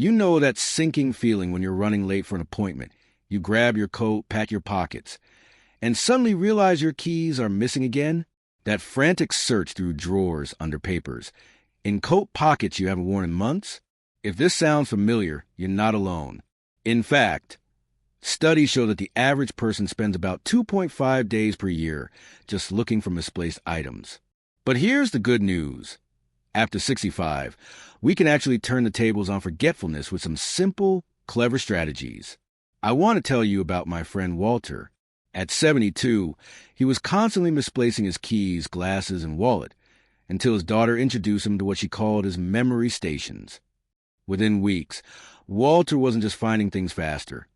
You know that sinking feeling when you're running late for an appointment. You grab your coat, pat your pockets, and suddenly realize your keys are missing again? That frantic search through drawers under papers, in coat pockets you haven't worn in months? If this sounds familiar, you're not alone. In fact, studies show that the average person spends about 2.5 days per year just looking for misplaced items. But here's the good news. After 65, we can actually turn the tables on forgetfulness with some simple, clever strategies. I want to tell you about my friend Walter. At 72, he was constantly misplacing his keys, glasses, and wallet until his daughter introduced him to what she called his memory stations. Within weeks, Walter wasn't just finding things faster.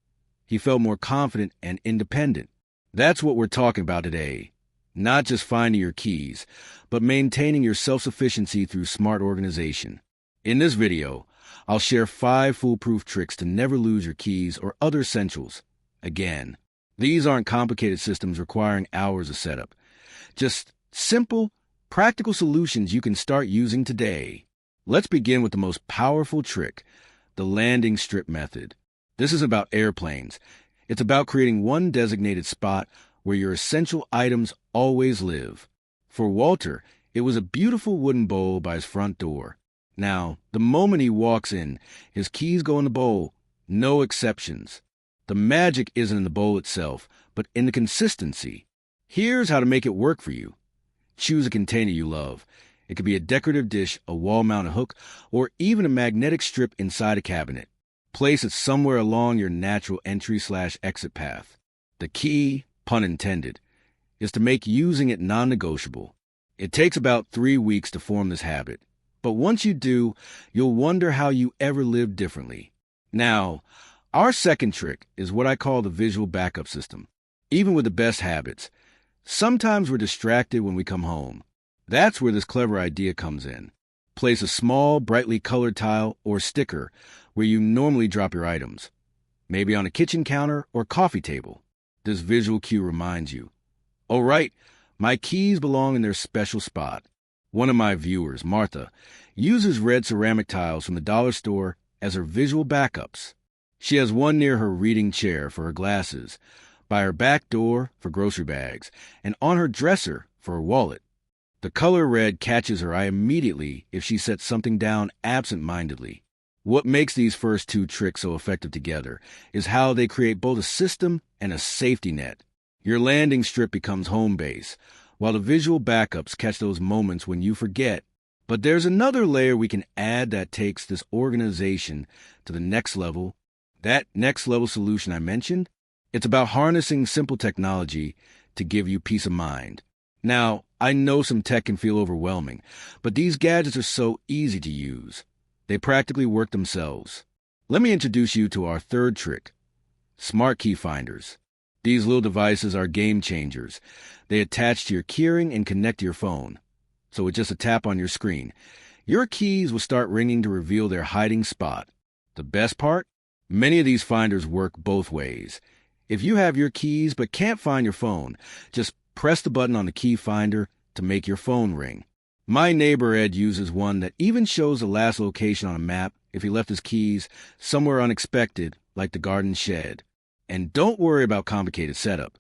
He felt more confident and independent. That's what we're talking about today. Not just finding your keys, but maintaining your self-sufficiency through smart organization. In this video, I'll share 5 foolproof tricks to never lose your keys or other essentials again. These aren't complicated systems requiring hours of setup. Just simple, practical solutions you can start using today. Let's begin with the most powerful trick, the landing strip method. This isn't about airplanes. It's about creating one designated spot where your essential items always live. For Walter, it was a beautiful wooden bowl by his front door. Now, the moment he walks in, his keys go in the bowl, no exceptions. The magic isn't in the bowl itself, but in the consistency. Here's how to make it work for you. Choose a container you love. It could be a decorative dish, a wall-mounted hook, or even a magnetic strip inside a cabinet. Place it somewhere along your natural entry/exit path. The key, pun intended, is to make using it non-negotiable. It takes about 3 weeks to form this habit, but once you do, you'll wonder how you ever lived differently. Now, our second trick is what I call the visual backup system. Even with the best habits, sometimes we're distracted when we come home. That's where this clever idea comes in. Place a small, brightly colored tile or sticker where you normally drop your items, maybe on a kitchen counter or coffee table. This visual cue reminds you, oh right, my keys belong in their special spot. One of my viewers, Martha, uses red ceramic tiles from the dollar store as her visual backups. She has one near her reading chair for her glasses, by her back door for grocery bags, and on her dresser for her wallet. The color red catches her eye immediately if she sets something down absent-mindedly. What makes these first 2 tricks so effective together is how they create both a system and a safety net. Your landing strip becomes home base, while the visual backups catch those moments when you forget. But there's another layer we can add that takes this organization to the next level. That next level solution I mentioned, it's about harnessing simple technology to give you peace of mind. Now, I know some tech can feel overwhelming, but these gadgets are so easy to use. They practically work themselves. Let me introduce you to our third trick, smart key finders. These little devices are game changers. They attach to your keyring and connect to your phone. So with just a tap on your screen, your keys will start ringing to reveal their hiding spot. The best part? Many of these finders work both ways. If you have your keys but can't find your phone, just press the button on the key finder to make your phone ring. My neighbor Ed uses one that even shows the last location on a map if he left his keys somewhere unexpected, like the garden shed. And don't worry about complicated setup.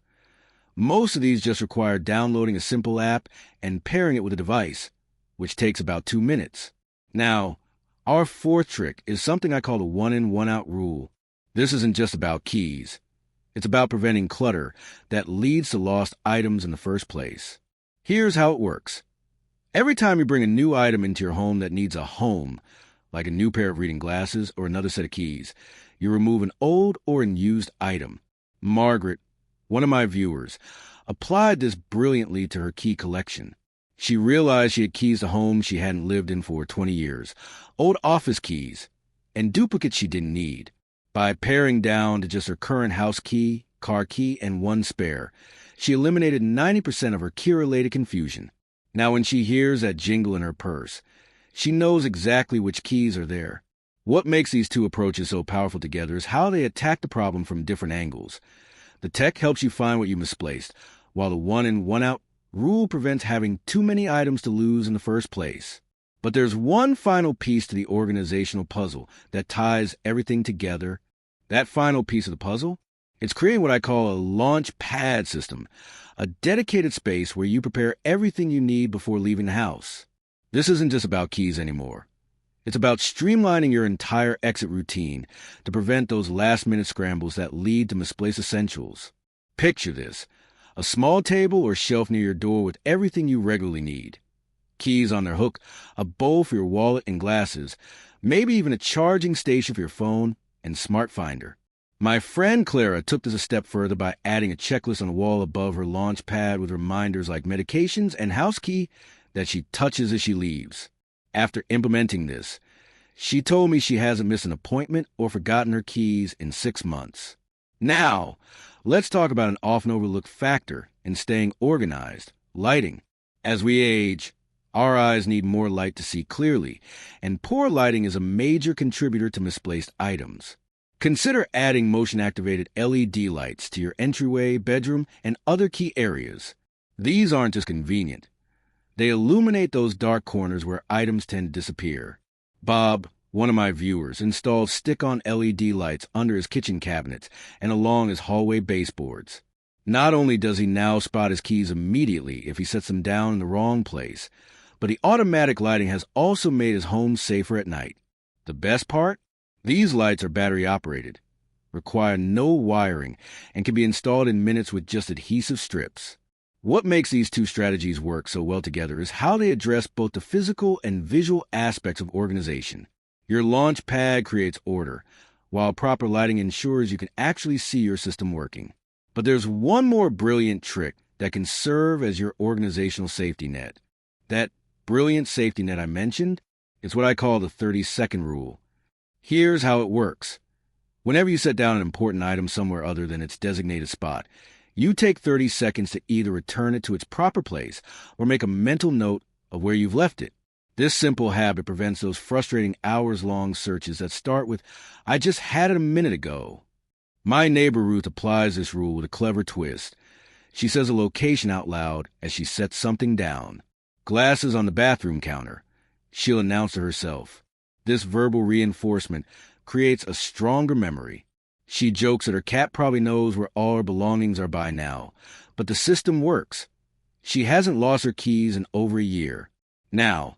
Most of these just require downloading a simple app and pairing it with a device, which takes about 2 minutes. Now, our fourth trick is something I call the one-in, one-out rule. This isn't just about keys. It's about preventing clutter that leads to lost items in the first place. Here's how it works. Every time you bring a new item into your home that needs a home, like a new pair of reading glasses or another set of keys, you remove an old or unused item. Margaret, one of my viewers, applied this brilliantly to her key collection. She realized she had keys to homes she hadn't lived in for 20 years, old office keys, and duplicates she didn't need. By paring down to just her current house key, car key, and one spare, she eliminated 90% of her key-related confusion. Now when she hears that jingle in her purse, she knows exactly which keys are there. What makes these 2 approaches so powerful together is how they attack the problem from different angles. The tech helps you find what you misplaced, while the one-in, one-out rule prevents having too many items to lose in the first place. But there's one final piece to the organizational puzzle that ties everything together. That final piece of the puzzle? It's creating what I call a launch pad system, a dedicated space where you prepare everything you need before leaving the house. This isn't just about keys anymore. It's about streamlining your entire exit routine to prevent those last-minute scrambles that lead to misplaced essentials. Picture this: a small table or shelf near your door with everything you regularly need. Keys on their hook, a bowl for your wallet and glasses, maybe even a charging station for your phone and smart finder. My friend Clara took this a step further by adding a checklist on the wall above her launch pad with reminders like medications and house key that she touches as she leaves. After implementing this, she told me she hasn't missed an appointment or forgotten her keys in 6 months. Now, let's talk about an often overlooked factor in staying organized: lighting. As we age, our eyes need more light to see clearly, and poor lighting is a major contributor to misplaced items. Consider adding motion-activated LED lights to your entryway, bedroom, and other key areas. These aren't just convenient. They illuminate those dark corners where items tend to disappear. Bob, one of my viewers, installed stick-on LED lights under his kitchen cabinets and along his hallway baseboards. Not only does he now spot his keys immediately if he sets them down in the wrong place, but the automatic lighting has also made his home safer at night. The best part? These lights are battery-operated, require no wiring, and can be installed in minutes with just adhesive strips. What makes these two strategies work so well together is how they address both the physical and visual aspects of organization. Your launch pad creates order, while proper lighting ensures you can actually see your system working. But there's one more brilliant trick that can serve as your organizational safety net. That brilliant safety net I mentioned is what I call the 30-second rule. Here's how it works. Whenever you set down an important item somewhere other than its designated spot, you take 30 seconds to either return it to its proper place or make a mental note of where you've left it. This simple habit prevents those frustrating hours-long searches that start with, "I just had it a minute ago." My neighbor Ruth applies this rule with a clever twist. She says a location out loud as she sets something down. Glasses on the bathroom counter. She'll announce to herself. This verbal reinforcement creates a stronger memory. She jokes that her cat probably knows where all her belongings are by now, but the system works. She hasn't lost her keys in over a year. Now,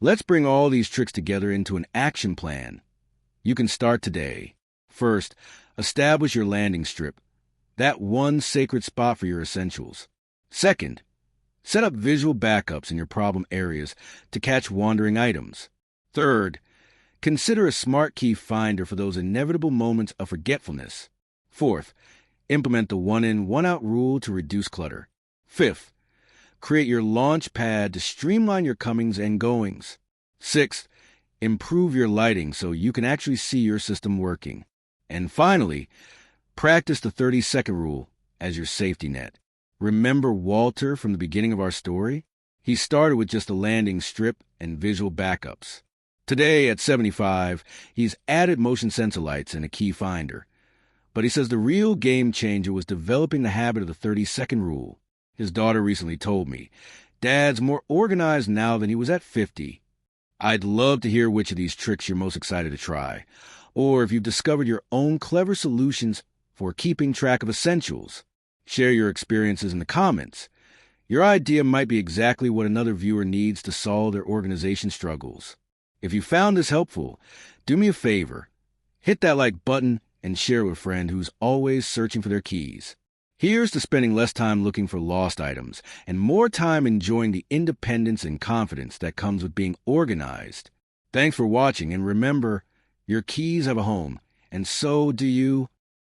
let's bring all these tricks together into an action plan. You can start today. First, establish your landing strip, that one sacred spot for your essentials. Second, set up visual backups in your problem areas to catch wandering items. Third, consider a smart key finder for those inevitable moments of forgetfulness. Fourth, implement the one-in, one-out rule to reduce clutter. Fifth, create your launch pad to streamline your comings and goings. Sixth, improve your lighting so you can actually see your system working. And finally, practice the 30-second rule as your safety net. Remember Walter from the beginning of our story? He started with just a landing strip and visual backups. Today, at 75, he's added motion sensor lights and a key finder. But he says the real game changer was developing the habit of the 30-second rule. His daughter recently told me, "Dad's more organized now than he was at 50. I'd love to hear which of these tricks you're most excited to try, or if you've discovered your own clever solutions for keeping track of essentials. Share your experiences in the comments. Your idea might be exactly what another viewer needs to solve their organization struggles. If you found this helpful, do me a favor. Hit that like button and share with a friend who's always searching for their keys. Here's to spending less time looking for lost items and more time enjoying the independence and confidence that comes with being organized. Thanks for watching, and remember, your keys have a home, and so do you.